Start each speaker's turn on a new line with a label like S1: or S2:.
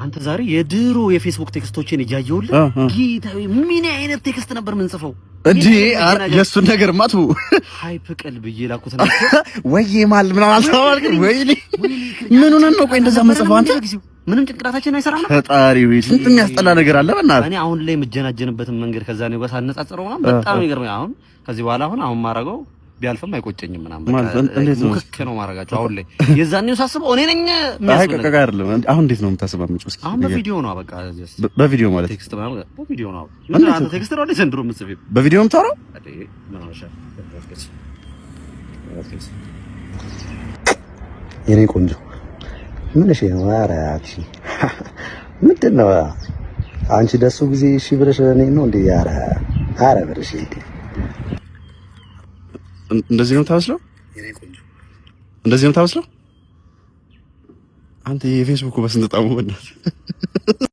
S1: አንተ ዛሬ የድሮ የፌስቡክ ቴክስቶችን እያየሁልህ ጌታዬ ምን አይነት ቴክስት ነበር ምን ጽፈው
S2: እንዴ የሱን ነገር ማቱ
S1: ሃይፕ ቀልብ ይላኩት ነው
S2: ወይ ማል ምን አልተባልክ ወይ ምን ሆነን ነው ቆይ እንደዛ መጽፈው አንተ
S1: ምንም ጭንቅላታችን አይሰራም ነው
S2: ፈጣሪ ወይ ስንት የሚያስጠላ ነገር አለ በእናትህ
S1: እኔ አሁን ላይ የምጀናጀንበትን መንገድ ከዛ ነው ጋር ሳነጻጽረው ማለት በጣም ይገርመኝ አሁን ከዚህ በኋላ አሁን ማረገው ቢያልፍም አይቆጨኝም ምናምን
S2: እንዴት ነው
S1: ሙክክ ነው ማረጋቸው አሁን ላይ የዛኔው ሳስበው እኔ ነኝ የሚያስበው
S2: አይደለም አሁን እንዴት ነው የምታስበው ምንጭ እስኪ
S1: አሁን በቪዲዮ ነው በቃ
S2: በቪዲዮ ማለት
S1: ቴክስት ማለት በቪዲዮ ነው ምን አንተ ቴክስት ነው እንደ ዘንድሮ የምትጽፈው
S2: በቪዲዮ የምታወራው
S1: አዴ ምን ሆነሻ
S3: የኔ ቆንጆ ምን እሺ ነው አራቺ ምንድን ነው አንቺ ደሱ ጊዜ እሺ ብለሽ እኔ ነው እንዴ አረ ብለሽ
S2: እንደዚህ ነው ታስለው
S3: የኔ ቆንጆ
S2: እንደዚህ ነው ታስለው አንተ የፌስቡክ በስንት ጣሙ በእናትህ